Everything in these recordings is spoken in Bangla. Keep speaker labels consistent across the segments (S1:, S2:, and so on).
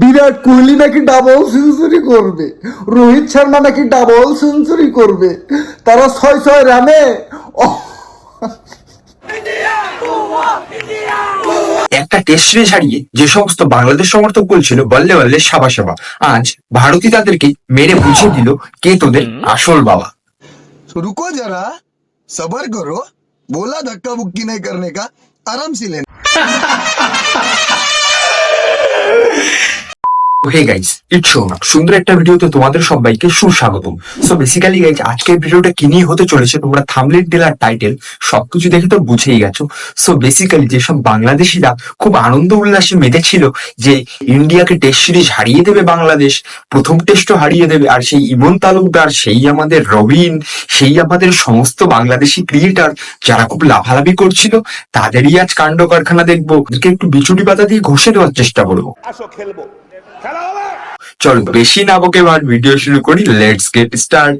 S1: বিরাট কোহলি নাকি ডাবল সেঞ্চুরি করবে, রোহিত শর্মা নাকি ডাবল সেঞ্চুরি করবে, তারা 6-6 রানে
S2: একটা টেস্ট সিরিজ হারিয়ে যে সমস্ত বাংলাদেশ সমর্থক বলছিল বল্লে বল্লে সাবা সাবা, আজ ভারতই তাদেরকে মেরে বুঝিয়ে দিল কে তোদের আসল বাবা।
S3: रुको जरा सबर करो, बोला धक्का मुक्की नहीं करने का, आराम से लेना।
S2: হে গাইস, ইটস শোনা সুন্দর একটা ভিডিওতে তোমাদের সবাইকে সুস্বাগতম। সো বেসিক্যালি গাইস, আজকের ভিডিওটা কি নিয়ে হতে চলেছে তোমরা থাম্বনেল আর টাইটেল সবকিছু দেখে তো বুঝেই গেছো। সো বেসিক্যালি যেসব বাংলাদেশিরা খুব আনন্দ উল্লাসে মেতেছিল যে ইন্ডিয়াকে টেস্ট সিরিজ হারিয়ে দেবে বাংলাদেশ, প্রথম টেস্টও হারিয়ে দেবে, আর সেই ইমন তালুকদার, সেই আমাদের রবিন, সেই আমাদের সমস্ত বাংলাদেশি ক্রিয়েটার যারা খুব লাভালাভি করছিল, তাদেরই আজ কাণ্ড কারখানা দেখবো। ওদেরকে একটু বিচুটি পাতা দিয়ে ঘষে দেওয়ার চেষ্টা করবো। চলো বেশি না বকে এবার ভিডিও শুরু করি, লেটস গেট স্টার্ট।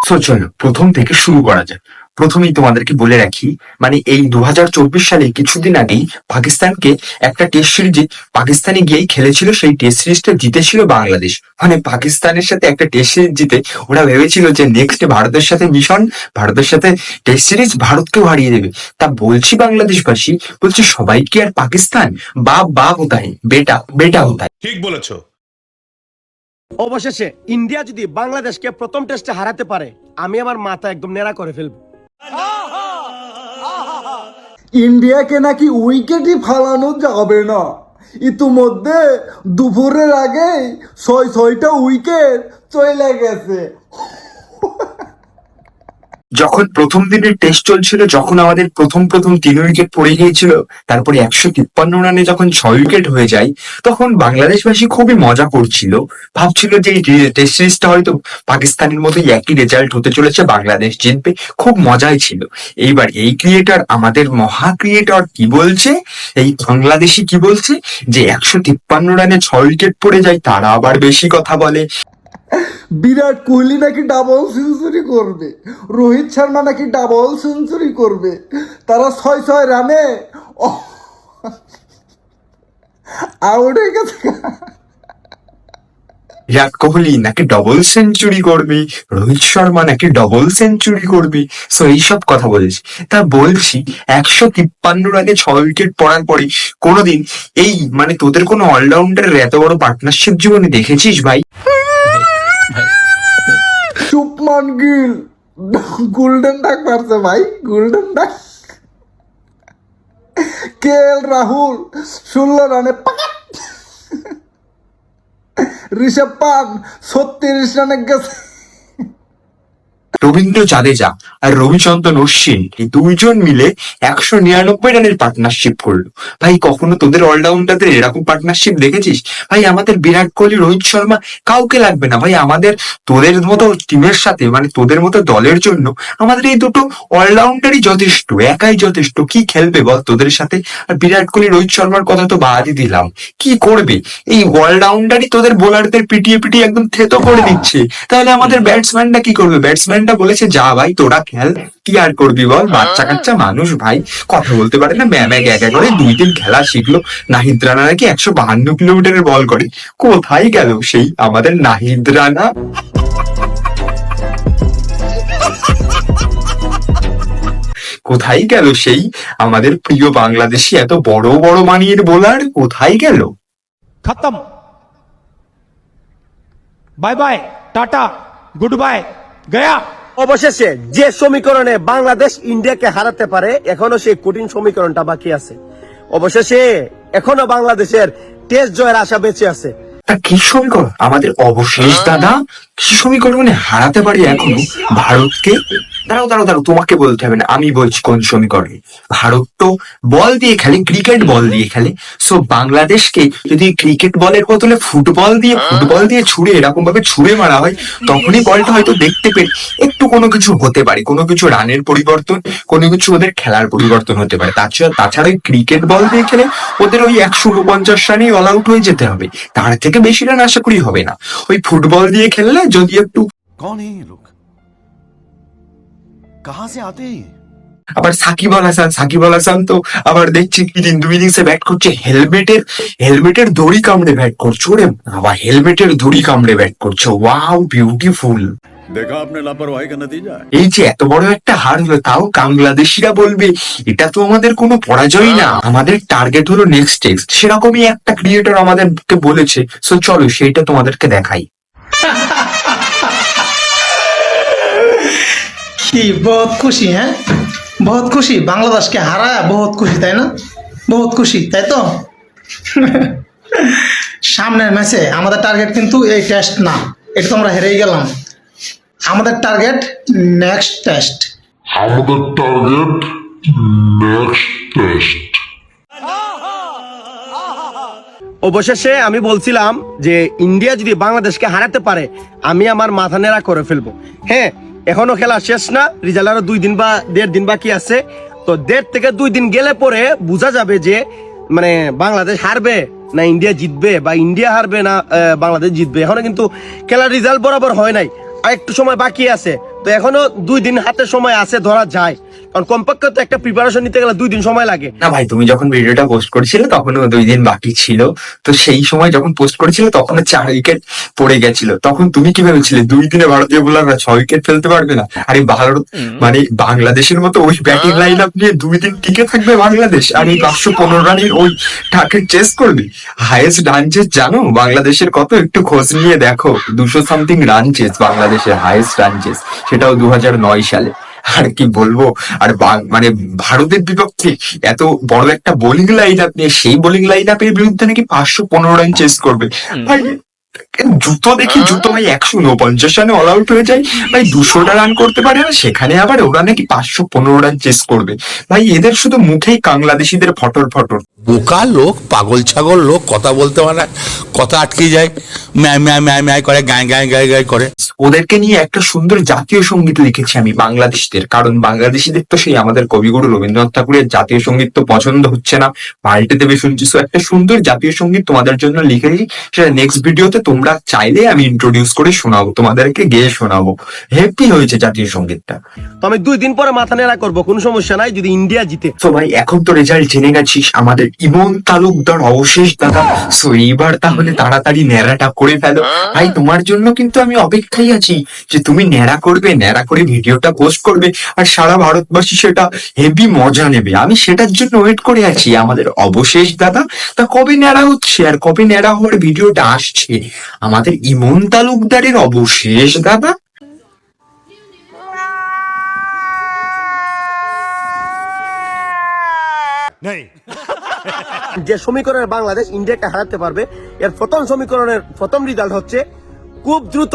S2: সো চলো প্রথম থেকে শুরু করা যাক। প্রথমেই তোমাদেরকে বলে রাখি, মানে এই 2024 সালে কিছুদিন আগেই পাকিস্তানকে একটা টেস্ট সিরিজে পাকিস্তানে গিয়েই খেলেছিল, সেই টেস্ট সিরিজটা জিতেছিল বাংলাদেশ। মানে পাকিস্তানের সাথে একটা টেস্ট সিরিজ জিতে ওরা ভেবেছিল যে নেক্সট ভারতের সাথে মিশন, ভারতের সাথে টেস্ট সিরিজ, ভারতকেও হারিয়ে দেবে। তা বলছি বাংলাদেশবাসী, বলছি সবাই কি আর পাকিস্তান? বাপ বাপ হতা है, বেটা বেটা হতা है।
S4: ঠিক বলেছো।
S5: অবশেষে ইন্ডিয়া যদি বাংলাদেশকে প্রথম টেস্টে হারাতে পারে, আমি আমার মাথা একদম নেড়া করে ফেলবো।
S1: ইন্ডিয়াকে নাকি উইকেটই ফালানো যাবে না। ইতিমধ্যে দুপুরের আগেই 6-6টা উইকেট চলে গেছে।
S2: যখন প্রথম দিনের টেস্ট চলছিল, যখন আমাদের প্রথম 3 উইকেট পড়ে গিয়েছিল, তারপরে 153 রানে যখন 6 উইকেট হয়ে যায়, তখন বাংলাদেশবাসী খুবই মজা করছিল, ভাবছিল যে এই টেস্ট সিরিজটা হয়তো পাকিস্তানের মতোই একই রেজাল্ট হতে চলেছে, বাংলাদেশ জিতবে, খুব মজাই ছিল। এইবার এই ক্রিয়েটর, আমাদের মহা ক্রিয়েটর কি বলছে, এই বাংলাদেশি কি বলছে যে 153 রানে 6 উইকেট পড়ে যায়, তারা আবার বেশি কথা বলে।
S1: বিরাট কোহলি নাকি ডাবল সেঞ্চুরি করবে, রোহিত শর্মা নাকি ডাবল সেঞ্চুরি করবে, তারা 6-6 রানে আউট হয়ে গেছে।
S2: বিরাট কোহলি নাকি ডবল সেঞ্চুরি করবে, রোহিত শর্মা নাকি ডবল সেঞ্চুরি করবে, সো এইসব কথা বলছি। তা বলছি 153 রানে 6 উইকেট পড়ার পরে কোনোদিন এই মানে তোদের কোনো অলরাউন্ডারের এত বড় পার্টনারশিপ জীবনে দেখেছিস ভাই?
S1: শুভমান গিল গোল্ডেন ডাক মারছে ভাই, গোল্ডেন ডাক। KL রাহুল 16 রানে পাকাট। ঋষভ পান্ট 36 রানে গেছে।
S2: রবীন্দ্র জাদেজা আর রবিচন্দ্রন অশ্বিন এই দুইজন মিলে 199 রানের পার্টনারশিপ করলো। ভাই কখনো তোদের অলরাউন্ডারদের এরকম পার্টনারশিপ দেখেছিস? ভাই আমাদের বিরাট কোহলি, রোহিত শর্মা কাউকে লাগবে না ভাই, আমাদের তোদের মতো টিমের সাথে, মানে তোদের মতো দলের জন্য আমাদের এই দুটো অলরাউন্ডারই যথেষ্ট, একাই যথেষ্ট। কি খেলবে বল তোদের সাথে? আর বিরাট কোহলি, রোহিত শর্মার কথা তো বাদই দিলাম, কি করবে? এই অলরাউন্ডারই তোদের বোলারদের পিটিয়ে পিটিয়ে একদম থেতো করে দিচ্ছে। তাহলে আমাদের ব্যাটসম্যানটা কি করবে? ব্যাটসম্যানটা বলেছে যা ভাই তোরা খেল, কি আর করবি বল? বাচ্চা কাচ্চা মানুষ ভাই, কথা বলতে পারে না, ম্যামে গ্যাগা করে 2 দিন খেলা শিখলো। নাহিদ রানা নাকি 152 কিলোমিটারের বল করে। কোথায় গেল সেই আমাদের নাহিদ রানা? কোথায় গেল সেই আমাদের প্রিয় বাংলাদেশি এত বড় বড় মানিয়ের বোলার? কোথায় গেল?
S5: খতম, bye bye, tata, good bye, Gaya. অবশেষে যে সমীকরণে বাংলাদেশ ইন্ডিয়াকে হারাতে পারে, এখনো সেই কঠিন সমীকরণটা বাকি আছে। অবশেষে এখনো বাংলাদেশের টেস্ট জয়ের আশা বেঁচে আছে।
S2: তা কি সমীকরণ আমাদের অবশেষ দাদা? কি সমীকরণে হারাতে পারি এখনো ভারতকে? দাঁড়াও দাঁড়াও দাঁড়াও, তোমাকে বলতে হবে না, আমি বলছি কোন সমীকরণে। ভারত তো বল দিয়ে খেলে, ক্রিকেট বল দিয়ে খেলে। সো বাংলাদেশকে যদি ক্রিকেট বলের বদলে ফুটবল দিয়ে ছুড়ে এরকম ভাবে ছুড়ে মারা হয়, তখনই বলটা হয়তো দেখতে পেয়ে একটু কোনো কিছু হতে পারে, কোনো কিছু রানের পরিবর্তন, কোনো কিছু ওদের খেলার পরিবর্তন হতে পারে। তাছাড়া ওই ক্রিকেট বল দিয়ে খেলে ওদের ওই 149 রানেই অল আউট হয়ে যেতে হবে, তার থেকে বেশি রান আশা করি হবে না। ওই ফুটবল দিয়ে খেললে যদি একটু
S6: कौन है ये लोग? कहां से आते हैं ये?
S2: আবার সাকিব আল হাসান তো আবার দেখছি কি দিন 2 ইনিংসে ব্যাট করছে, হেলমেটের দড়ি কামড়ে ব্যাট করছে, ওরে বাবা হেলমেটের দড়ি কামড়ে ব্যাট করছে, ওয়াও বিউটিফুল।
S4: देखा आपने लापरवाही का नतीजा है।
S2: এই যে এত বড় একটা হার হলো, তাও বাংলাদেশিরা বলবে এটা তো আমাদের কোনো পরাজয় না, আমাদের টার্গেট হলো নেক্সট টেস্ট। সেরকমই একটা ক্রিয়েটর আমাদেরকে বলেছে, সো চলো সেইটা তোমাদেরকে দেখাই।
S6: কি বহুত খুশি, হ্যাঁ বহুত খুশি, বাংলাদেশকে হারায় বহুত খুশি, তাই না? বহুত খুশি, তাই তো? সামনের ম্যাচে আমাদের টার্গেট কিন্তু এই টেস্ট না, এটা তো আমরা হেরেই গেলাম। আমাদের টার্গেট নেক্সট টেস্ট।
S7: আমাদের টার্গেট নেক্সট টেস্ট।
S5: অবশেষে আমি বলছিলাম যে ইন্ডিয়া যদি বাংলাদেশকে হারাতে পারে আমি আমার মাথা নেড়া করে ফেলবো। হ্যাঁ, এখনো খেলা শেষ না, রেজাল্ট আরো 2 দিন বা 1.5 দিন বাকি আছে। তো 1.5 থেকে 2 দিন গেলে পরে বোঝা যাবে যে মানে বাংলাদেশ হারবে না ইন্ডিয়া জিতবে, বা ইন্ডিয়া হারবে না বাংলাদেশ জিতবে। এখনো কিন্তু খেলার রেজাল্ট বরাবর হয় নাই, আর একটু সময় বাকি আছে। তো এখনো 2 দিন হাতে সময় আছে ধরা যায়, কারণ কমপক্ষে তো একটা প্রিপারেশন নিতে গেলে 2 দিন সময় লাগে।
S2: না ভাই, তুমি যখন ভিডিওটা পোস্ট করেছিলে তখনও 2 দিন বাকি ছিল। তো সেই সময় যখন পোস্ট করেছিলে তখন 4 উইকেট পড়ে গেছিল। তখন তুমি কি ভেবেছিলে 2 দিনে ভারতীয় বোলাররা 6 উইকেট ফেলতে পারবে না? আরে ভারত মানে বাংলাদেশের মতো ওই ব্যাটিং লাইন আপ নিয়ে 2 দিন টিকে থাকবে বাংলাদেশ, আর এই 515 রানের ওই টার্গেট চেস করবে? হাইয়েস্ট রান চেস জানো বাংলাদেশের কত? একটু খোঁজ নিয়ে দেখো, 200 সামথিং রান চেস বাংলাদেশের হাইয়েস্ট রান চেস, সেটাও 2009 সালে। আর কি বলবো, আর মানে ভারতের বিপক্ষে এত বড় একটা বোলিং লাইন আপ নিয়ে সেই বোলিং লাইন আপের বিরুদ্ধে নাকি 515 রান চেস করবে। ভাই জুতো দেখি জুতো ভাই 149 রানে অল আউট হয়ে যায় ভাই, 200টা রান করতে পারে না, সেখানে আবার ওরা নাকি 515 রান চেস করবে। ভাই এদের শুধু মুখেই বাংলাদেশিদের ফটর ফটর।
S8: বোকা লোক, পাগল ছাগল লোক, কথা বলতে পারে না, কথা আটকে যায়, ম্যায় ম্যায় ম্যায় ম্যায় করে, গায়ে গায়ে গায়ে গায়ে করে।
S2: ওদেরকে নিয়ে একটা সুন্দর জাতীয় সঙ্গীত লিখেছি আমি বাংলাদেশদের, কারণ বাংলাদেশিদের তো সেই আমাদের কবিগুরু রবীন্দ্রনাথ ঠাকুরের জাতীয় সঙ্গীত তো পছন্দ হচ্ছে না, পাল্টে দেবে শুনছি। সো একটা সুন্দর জাতীয় সঙ্গীত তোমাদের জন্য লিখেছি, সেটা নেক্সট ভিডিওতে তোমরা চাইলে আমি ইন্ট্রোডিউস করে শোনাবো, তোমাদেরকে গেয়ে শোনাবো। হেপি হয়েছে জাতীয় সঙ্গীতটা।
S5: তো আমি 2 দিন পরে মাথা নেড়া করবো, কোনো সমস্যা নাই যদি ইন্ডিয়া জিতে।
S2: তো ভাই এখন তো রেজাল্ট জেনে গেছিস, আমাদের ইমন তালুকদার অবশেষ দাদা। সো এইবার তাহলে তাড়াতাড়ি ন্যাড়াটা করে ফেলো ভাই, তোমার জন্য কিন্তু আমি অপেক্ষায় আছি যে তুমি ন্যাড়া করবে, ন্যাড়া করে ভিডিওটা পোস্ট করবে, আর সারা ভারতবাসী সেটা হেভি মজা নেবে। আমি সেটার জন্য ওয়েট করে আছি, আমাদের অবশেষ দাদা। তা কবে ন্যাড়া হচ্ছে আর কবে ন্যাড়া হওয়ার ভিডিওটা আসছে আমাদের ইমন তালুকদারের অবশেষ দাদা?
S5: যে সমীকরণে বাংলাদেশ ইন্ডিয়াকে হারাতে পারবে, এর প্রথম সমীকরণের প্রথম রেজাল্ট হচ্ছে খুব দ্রুত,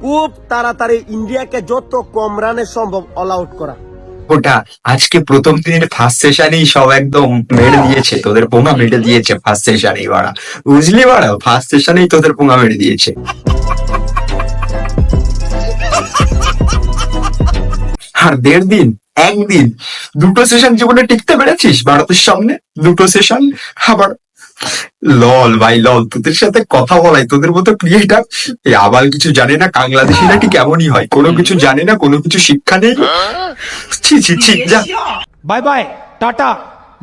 S5: খুব তাড়াতাড়ি ইন্ডিয়াকে যত কম রানে সম্ভব অল আউট করা।
S2: ওটা আজকে প্রথম দিনের ফার্স্ট সেশনেই সব একদম মেরে দিয়েছে, তোদের পোঙা মেরে দিয়েছে ফার্স্ট সেশনেই বাড়া, বুঝলি বাড়া? ফার্স্ট সেশনেই তোদের পোঙা মেরে দিয়েছে। আর 1.5 দিন, 1 দিন, 2টো সেশন জীবনে টিকতে পেরেছিস ভারতের সামনে? 2টো সেশন আবার লল ভাই লল। তোদের সাথে কথা বলাই, তোদের মতো ক্রিয়েটার আবার কিছু জানে না, বাংলাদেশি নাকি কেমনই হয়, কোনো কিছু জানে না, কোনো কিছু শিক্ষা নেই। ছি ছি ছি, যা।
S9: Bye bye tata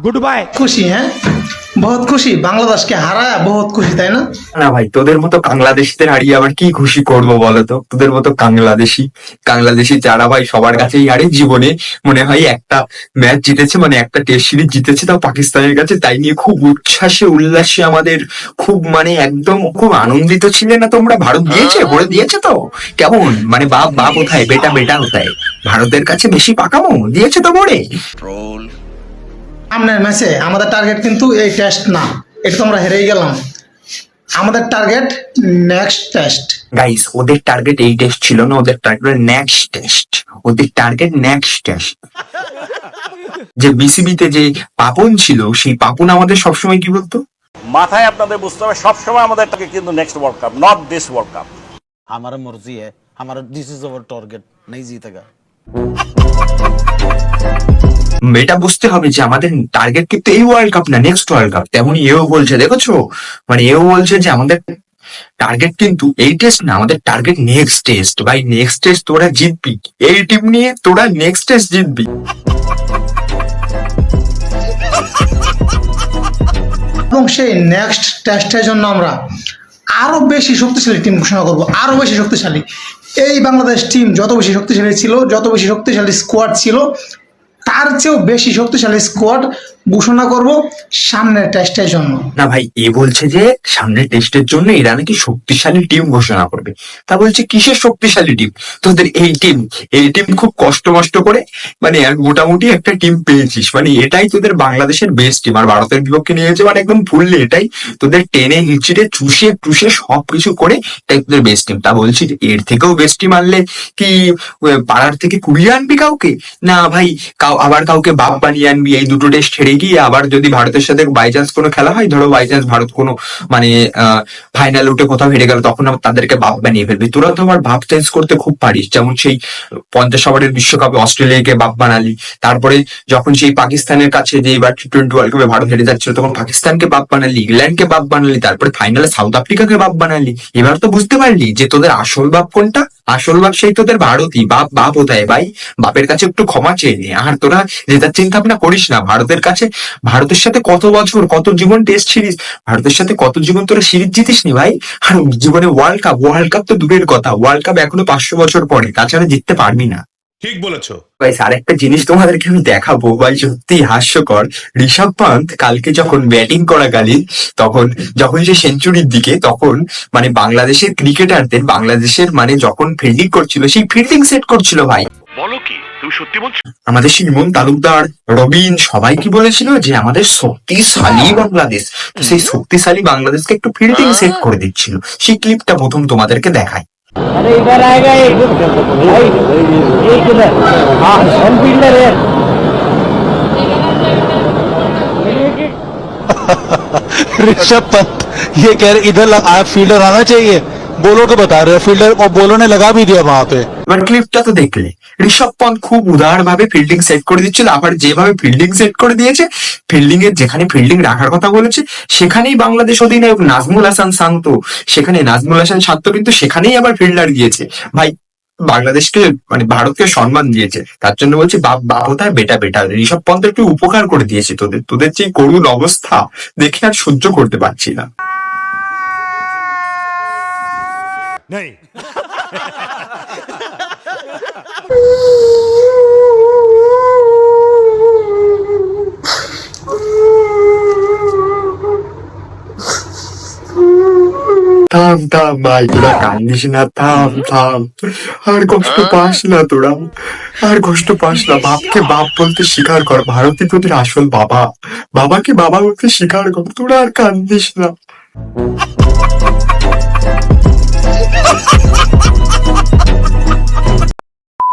S9: goodbye.
S6: খুশি, হ্যাঁ বহুত খুশি, বাংলাদেশকে হারায় বহুত খুশি, তাই না?
S2: না ভাই, তোদের মতো বাংলাদেশিদের হারিয়ে আবার কি খুশি করবো বলতো? তোদের মতো বাংলাদেশি যারা ভাই সবার কাছেই হারে, জীবনে মনে হয় একটা ম্যাচ জিতেছে, মানে একটা টেস্ট সিরিজ জিতেছে, তাও পাকিস্তানের কাছে, তাই নিয়ে খুব উচ্ছ্বাসে উল্লাসে আমাদের খুব মানে একদম খুব আনন্দিত ছিলে না তোমরা? ভারত দিয়েছে, ভরে দিয়েছে তো কেমন, মানে বাপ কোথায়, বেটা কোথায়? ভারতের কাছে বেশি পাকামো দিয়েছে তো ভরে।
S6: সামনের ম্যাচে আমাদের টার্গেট কিন্তু এই টেস্ট না, এটা তো আমরা হেরেই গেলাম। আমাদের টার্গেট নেক্সট টেস্ট।
S2: গাইস ওদের টার্গেট এই টেস্ট ছিল না, ওদের টার্গেট নেক্সট টেস্ট, ওদের টার্গেট নেক্সট টেস্ট। যে বিসিবিতে যে পাপন ছিল, সেই পাপন আমাদের সবসময় কি বলতো,
S10: মাথায় আপনাদের বুঝতে হবে সবসময় আমাদের কিন্তু next world cup, not this world cup.
S11: हमारा मर्जी है, हमारा दिस इज अवर टारगेट, नहीं जीतेगा।
S2: এটা বুঝতে হবে যে আমাদের টার্গেট কিন্তু এই ওয়ার্ল্ড কাপ না, নেক্সট ওয়ার্ল্ড কাপ। তেমনি এও বলছে, দেখেছো, মানে এও বলছে যে আমাদের টার্গেট কিন্তু এই টেস্ট না, আমাদের টার্গেট নেক্সট টেস্ট। ভাই নেক্সট টেস্ট তোরা জিতবি, এই টিম নিয়ে তোরা নেক্সট টেস্ট জিতবি।
S6: এবং সেই নেক্সট টেস্টের জন্য আমরা আরো বেশি শক্তিশালী টিম ঘোষণা করব, আরো বেশি শক্তিশালী। এই বাংলাদেশ টিম যত বেশি শক্তিশালী ছিল, যত বেশি শক্তিশালী স্কোয়াড ছিল, তার চেয়েও বেশি শক্তিশালী স্কোয়াড ঘোষণা করব সামনের টেস্টের জন্য।
S2: না ভাই, এ বলছে যে সামনের টেস্টের জন্য এরা নাকি শক্তিশালী টিম ঘোষণা করবে। তা বলছে কিসের শক্তিশালী টিম? তোদের এই টিম খুব কষ্ট করে মানে মোটামুটি একটা টিম পেয়েছিস, মানে এটাই তোদের বাংলাদেশের বেস্ট টিম। আর ভারতের বিপক্ষে নিয়েছে মানে একদম ফুললি এটাই তোদের টেনে হিচড়ে চুষে সবকিছু করে এটাই তোদের বেস্ট টিম। তা বলছি যে এর থেকেও বেস্ট টিম আনলে কি পাড়ার থেকে কুড়িয়ে আনবি কাউকে? না ভাই, আবার কাউকে বাপ বানিয়ে আনবি এই দুটো টেস্ট হেরে গিয়ে। আবার যদি ভারতের সাথে বাই চান্স কোনো খেলা হয়, ধরো বাই চান্স ভারত কোনো মানে ফাইনাল উঠে কোথাও হেরে গেল, তখন আবার তাদেরকে বাপ বানিয়ে ফেলবি। তোরা তো আবার ভাব চেঞ্জ করতে খুব পারিস, যেমন সেই 50 ওভারের বিশ্বকাপে অস্ট্রেলিয়াকে বাপ বানালি। তারপরে যখন সেই পাকিস্তানের কাছে যে এবার টি-20 ওয়ার্ল্ড কাপে ভারত হেরে যাচ্ছিল, তখন পাকিস্তানকে বাপ বানালি, ইংল্যান্ডকে বাপ বানালি, তারপরে ফাইনালে সাউথ আফ্রিকাকে বাপ বানালি। এবার তো বুঝতে পারলি যে তোদের আসল বাপ কোনটা? আসল বাপ সেই তোদের ভারতই। বাপ কোথায় ভাই? বাপের কাছে একটু ক্ষমা চেয়ে নে। আর তোরা জেতার চিন্তা ভাবনা করিস না। ভারতের সাথে কত বছর, কত জীবন টেস্ট সিরিজ, ভারতের সাথে কত জীবন তোরা সিরিজ জিতিস নি ভাই। আর জীবনে ওয়ার্ল্ড কাপ তো দূরের কথা, ওয়ার্ল্ড কাপ এখনো 500 বছর পরে, তাছাড়া জিততে পারবি না।
S8: ঠিক বলেছো
S2: ভাই আর একটা জিনিস তোমাদেরকে আমি দেখাবো ভাই, সত্যি হাস্যকর। ঋষভ পান্থ কালকে যখন ব্যাটিং করাকালীন যখন সে সেঞ্চুরির দিকে, তখন মানে বাংলাদেশের ক্রিকেটারদের, বাংলাদেশের মানে যখন ফিল্ডিং করছিল, সেই ফিল্ডিং সেট করছিল ভাই।
S10: বলো কি তুমি সত্যি বলছো?
S2: আমাদের সিমন তালুকদার, রবিন সবাই কি বলেছিল যে আমাদের শক্তিশালী বাংলাদেশ, তো সেই শক্তিশালী বাংলাদেশকে একটু ফিল্ডিং সেট করে দিচ্ছিল। সেই ক্লিপটা প্রথম তোমাদেরকে দেখাই।
S5: अरे इधर आएगा एक भाई, एक इधर, हाँ हम फील्डर है।
S11: ऋषभ पंत ये कह रहे इधर फील्डर आना चाहिए, बोलो को बता रहे फील्डर, और बोलो ने लगा भी दिया वहां पे।
S2: এবার ক্লিপটা তো দেখলে, ঋষভ পন্থ খুব উদার ভাবে ফিল্ডিং সেট করে দিচ্ছিল। আবার যেভাবে ফিল্ডিং সেট করে দিয়েছে, ফিল্ডিং এর যেখানে ফিল্ডিং রাখার কথা বলেছে, সেখানেই বাংলাদেশ অধিনায়ক নাজমুল হাসান শান্ত কিন্তু সেখানেই আবার ফিল্ডার দিয়েছে ভাই। বাংলাদেশকে মানে ভারতকে সম্মান দিয়েছে, তার জন্য বলছি বাপ কোথায়, বেটা। ঋষভ পন্থ একটু উপকার করে দিয়েছে তোদের যে করুণ অবস্থা দেখে আর সহ্য করতে পারছি না। থাম ভাই, তোরা কান্দিস না, থাম। আর কষ্ট পাস না তোরা, আর কষ্ট পাস না। বাপকে বাপ বলতে স্বীকার কর, ভারতই তোদের আসল বাবা। বাবাকে বাবা বলতে স্বীকার কর, তোরা আর কান্দিস না।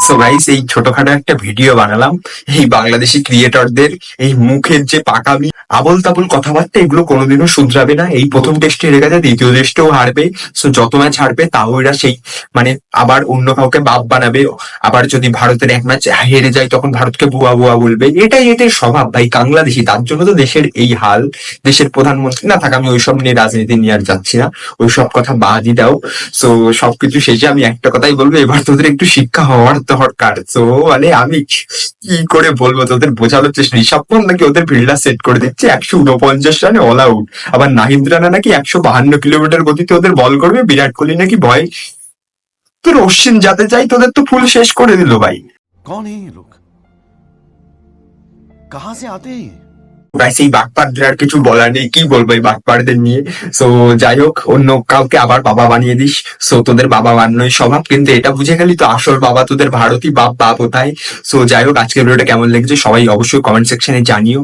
S2: সো গাইস, এই ছোটখাটো একটা ভিডিও বানালাম এই বাংলাদেশি ক্রিয়েটরদের এই মুখের যে পাকামি, আবল তাবল কথাবার্তা, এগুলো কোনোদিনও শুধরাবে না। এই প্রথম টেস্টে হেরে গেছে, দ্বিতীয় টেস্টেও হারবে। সো যত ম্যাচ হারবে তাও এরা সেই মানে আবার অন্য কাউকে বাপ বানাবে। আবার যদি ভারতের এক ম্যাচ হেরে যায়, তখন ভারতকে বুয়া বলবে। এটাই এদের স্বভাব ভাই, বাংলাদেশি। তার জন্য তো দেশের এই হাল। দেশের প্রধানমন্ত্রী না থাক, আমি ওইসব নিয়ে রাজনীতি নিয়ে আর যাচ্ছি না, ওইসব কথা বাদই দাও। সো সবকিছু শেষে আমি একটা কথাই বলবো, এবার তোদের একটু শিক্ষা হওয়ার দরকার। তো মানে আমি কি করে বলবো, তোদের বোঝানোর চেষ্টা। ঋষভ পন্থ নাকি ওদের ফিল্ডার সেট করে দিচ্ছে 149 রানে অল আউট। আবার নাহিদ রানা নাকি 152 কিলোমিটার গতিতে ওদের বল করবে। বিরাট কোহলি নাকি ভয়, তোর অশ্বিন যাতে চাই তোদের তো ফুল শেষ করে দিল ভাই।
S11: कौन है ये लोग, कहां से आते हैं?
S2: গাইস, এই বাটপারদের আর কিছু বলার নেই, কি বলবো এই বাটপারদের নিয়ে। সো যাই হোক, অন্য কাউকে আবার বাবা বানিয়ে দিস। সো তোদের বাবা বানানোই স্বভাব, কিন্তু এটা বুঝে গেলি তো আসল বাবা তোদের ভারতই বাপ কোথায়। সো যাই হোক, আজকের ভিডিওটা কেমন লেগেছে সবাই অবশ্যই কমেন্ট সেকশনে জানিও।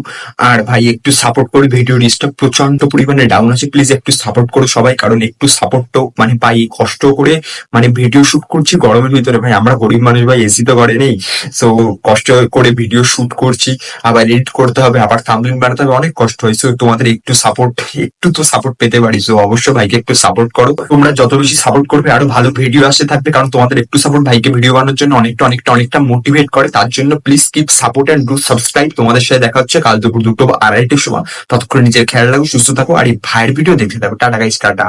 S2: আর ভাই একটু সাপোর্ট করো, ভিডিও রিচটা প্রচন্ড পরিমাণে ডাউন আছে, প্লিজ একটু সাপোর্ট করো সবাই, কারণ একটু সাপোর্ট মানে পাই। কষ্ট করে মানে ভিডিও শুট করছি গরমের ভিতরে ভাই, আমরা গরিব মানুষ ভাই, এসি তো ঘরে নেই। সো কষ্ট করে ভিডিও শুট করছি, আবার এডিট করতে হবে, আবার থাম্বনেল বানাতে হবে, অনেক কষ্ট হয়েছে। তোমাদের একটু তো সাপোর্ট পেতে পারি। সো অবশ্যই ভাইকে একটু সাপোর্ট করো। তোমরা যত বেশি সাপোর্ট করবে আরো ভালো ভিডিও আসতে থাকবে, কারণ তোমাদের একটু সাপোর্ট ভাইকে ভিডিও বানানোর জন্য অনেকটা মোটিভেট করে। তার জন্য please keep support and do subscribe. তোমাদের সাথে দেখা হচ্ছে কাল দুপুর 2টো বা 2:30টার সময়। ততক্ষণ নিজের খেয়াল রাখো, সুস্থ থাকো, আর এই ভাইয়ের ভিডিও দেখতে থাকো। Tata guys, tata.